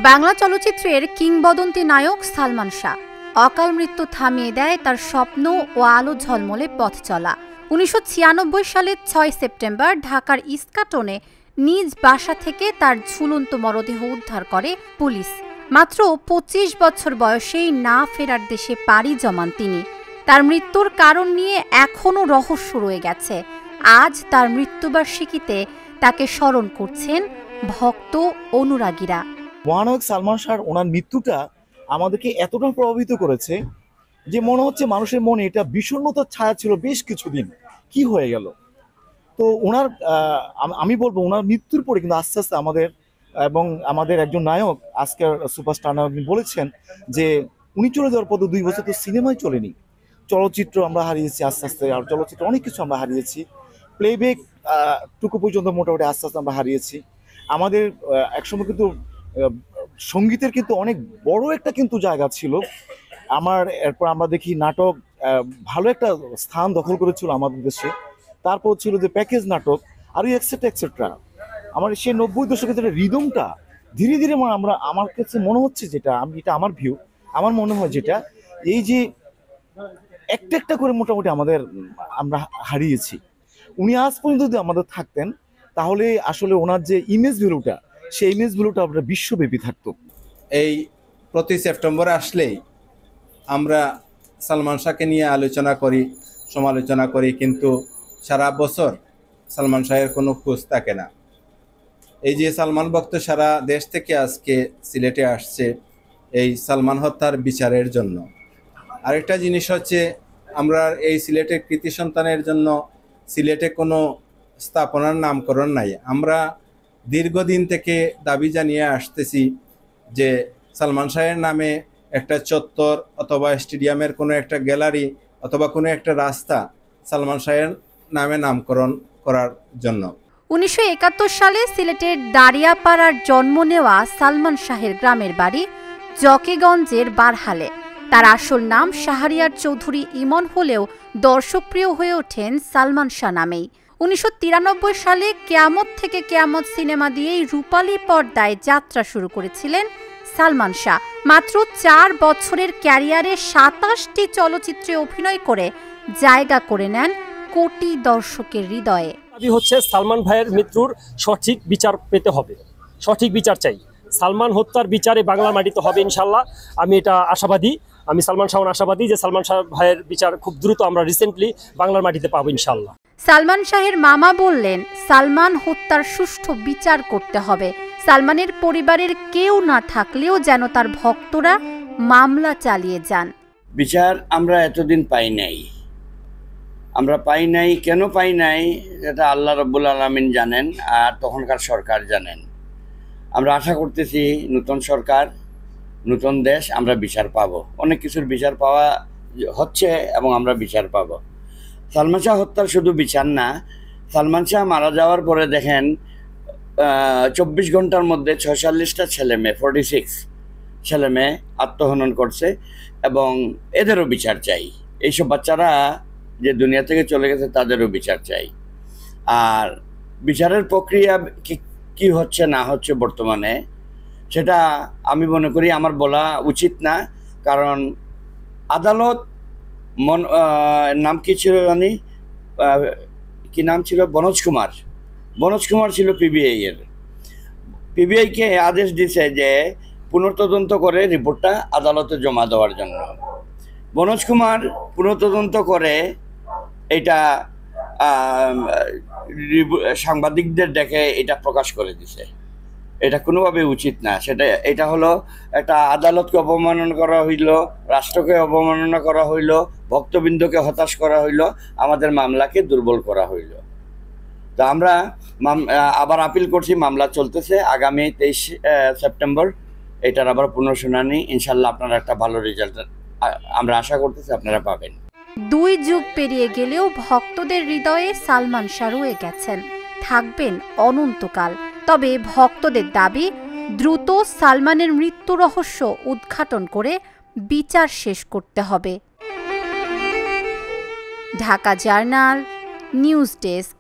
বাংলা চলচ্চিত্রের কিংবদন্তি নায়ক সালমান শাহ অকাল মৃত্যু থামিয়ে দেয় তার স্বপ্ন ও আলো ঝলমলে পথ চলা। ১৯৯৬ সালের ৬ সেপ্টেম্বর ঢাকার ইস্কাটনে নিজ বাসা থেকে তার ঝুলন্ত মরদেহ উদ্ধার করে পুলিশ। মাত্র ২৫ বছর বয়সেই না ফেরার দেশে পাড়ি জমান তিনি। তার মৃত্যুর কারণ নিয়ে এখনও রহস্য রয়ে গেছে। আজ তার মৃত্যুবার্ষিকীতে তাকে স্মরণ করছেন ভক্ত অনুরাগীরা। মহানায়ক সালমান শাহর ওনার মৃত্যুটা আমাদেরকে এতটা প্রভাবিত করেছে যে মনে হচ্ছে মানুষের মনে এটা বিষণ্ণতার ছায়া ছিল বেশ কিছুদিন। কি হয়ে গেল? তো ওনার আমি বলবো ওনার মৃত্যুর পরে কিন্তু আস্তে আস্তে আমাদের একজন নায়ক, আজকের সুপারস্টার নায়ক বলেছেন যে উনি চলে যাওয়ার পর ২ বছর তো সিনেমাই চলেনি। চলচ্চিত্র আমরা হারিয়েছি আস্তে আস্তে, আর চলচ্চিত্র অনেক কিছু আমরা হারিয়েছি। প্লেব্যাক টুকু পর্যন্ত মোটামুটি আস্তে আস্তে আমরা হারিয়েছি। আমাদের একসময় কিন্তু সঙ্গীতের কিন্তু অনেক বড় একটা কিন্তু জায়গা ছিল। এরপর আমরা দেখি নাটক ভালো একটা স্থান দখল করেছিল আমাদের দেশে। তারপর ছিল যে প্যাকেজ নাটক আর এক্সেট্রা। আমার সেই ৯০ দশকের যেটা রিদমটা ধীরে ধীরে আমার কাছে মনে হচ্ছে, এটা আমার ভিউ, আমার মনে হয় যেটা এই যে একটা করে মোটামুটি আমরা হারিয়েছি। উনি আজ পর্যন্ত যদি আমাদের থাকতেন তাহলে আসলে ওনার যে ইমেজ ভ্যালুটা, সেই ইমেজ ভ্যালুটা আপনার বিশ্বব্যাপী থাকতো। এই প্রতি সেপ্টেম্বর আসলেই আমরা সালমান শাহকে নিয়ে আলোচনা করি, সমালোচনা করি, কিন্তু সারা বছর সালমান শাহের কোনো খোঁজ থাকে না। এই যে সালমান ভক্ত সারা দেশ থেকে আজকে সিলেটে আসছে এই সালমান হত্যার বিচারের জন্য। আরেকটা জিনিস হচ্ছে, আমরা এই সিলেটের কৃতি সন্তানের জন্য সিলেটে কোনো স্থাপনার নামকরণ নাই। আমরা দীর্ঘদিন থেকে দাবি জানিয়ে আসতেছি যে সালমান শাহের নামে একটা চত্বর অথবা স্টেডিয়ামের কোনো একটা গ্যালারি অথবা কোনো একটা রাস্তা সালমান শাহের নামে নামকরণ করার জন্য। ১৯৭১ সালে সিলেটের দারিয়াপাড়ার জন্ম নেওয়া সালমান শাহের গ্রামের বাড়ি জকিগঞ্জের বারহালে। তার আসল নাম শাহরিয়ার চৌধুরী ইমন হলেও দর্শকপ্রিয় হয়ে ওঠেন সালমান শাহ নামেই। ১৯৯৩ সালে কেয়ামত থেকে কেয়ামত সিনেমা দিয়েই রূপালী পর্দায় যাত্রা শুরু করেছিলেন সালমান শাহ। মাত্র ৪ বছরের ক্যারিয়ারে ২৭টি চলচ্চিত্রে অভিনয় করে জায়গা করে নেন কোটি দর্শকের হৃদয়ে। দাবি হচ্ছে সালমান ভাইয়ের মৃত্যুর সঠিক বিচার পেতে হবে, সঠিক বিচার চাই। সালমান হত্যার বিচারে বাংলা মাটিতে হবে ইনশাল্লাহ। আমি এটা আশাবাদী, আমি সালমান শাহ আশাবাদী যে সালমান শাহ ভাইয়ের বিচার খুব দ্রুত আমরা রিসেন্টলি বাংলার মাটিতে পাবো ইনশাল্লাহ। সালমান শাহের মামা বললেন, সালমান হত্যার সুষ্ঠু বিচার করতে হবে। সালমানের পরিবারের কেউ না থাকলেও যেন তার ভক্তরা মামলা চালিয়ে যান। বিচার আমরা এতদিন পাই নাই। কেন পাই নাই এটা আল্লাহ রাব্বুল আলামিন জানেন, আর তখনকার সরকার জানেন। আমরা আশা করতেছি নতুন সরকার, নতুন দেশ, আমরা বিচার পাবো। অনেক কিছুর বিচার পাওয়া হচ্ছে এবং আমরা বিচার পাবো। সালমান শাহ হত্যার শুধু বিচার না, সালমান শাহ মারা যাওয়ার পরে দেখেন ২৪ ঘন্টার মধ্যে ৪৬টা ছেলেমেয়ে, 46 ছেলেমেয়ে আত্মহনন করছে, এবং এদেরও বিচার চাই। এইসব বাচ্চারা যে দুনিয়া থেকে চলে গেছে তাদেরও বিচার চাই। আর বিচারের প্রক্রিয়া কি হচ্ছে না হচ্ছে বর্তমানে, সেটা আমি মনে করি আমার বলা উচিত না। কারণ আদালত নাম কি ছিল জানি, কি নাম ছিল, বনোজ কুমার ছিল পিবিআইকে আদেশ দিছে যে পুনর্তদন্ত করে রিপোর্টটা আদালতে জমা দেওয়ার জন্য। বনোজ কুমার পুনর্তদন্ত করে এটা সাংবাদিকদের ডেকে এটা প্রকাশ করে দিছে। এটা কোনোভাবে উচিত না। এটা হলো একটা আদালতকে অবমাননা করা হইল, রাষ্ট্রকে অবমাননা করা হইল, ভক্তবৃন্দকে হতাশ করা হইল, আমাদের মামলাকে দুর্বল করা হইল। তো আমরা আবার আপিল করছি, মামলা চলতেছে। আগামী ২৩ সেপ্টেম্বর এটার আবার পুনঃশুনানি। ইনশাল্লাহ আপনারা একটা ভালো রেজাল্ট আমরা আশা করতেছি আপনারা পাবেন। ২ যুগ পেরিয়ে গেলেও ভক্তদের হৃদয়ে সালমান শাহ রয়ে গেছেন, থাকবেন অনন্তকাল। তবে ভক্তদের দাবি, দ্রুত সালমানের মৃত্যু রহস্য উদ্ঘাটন করে বিচার শেষ করতে হবে। Dhaka journal, news desk.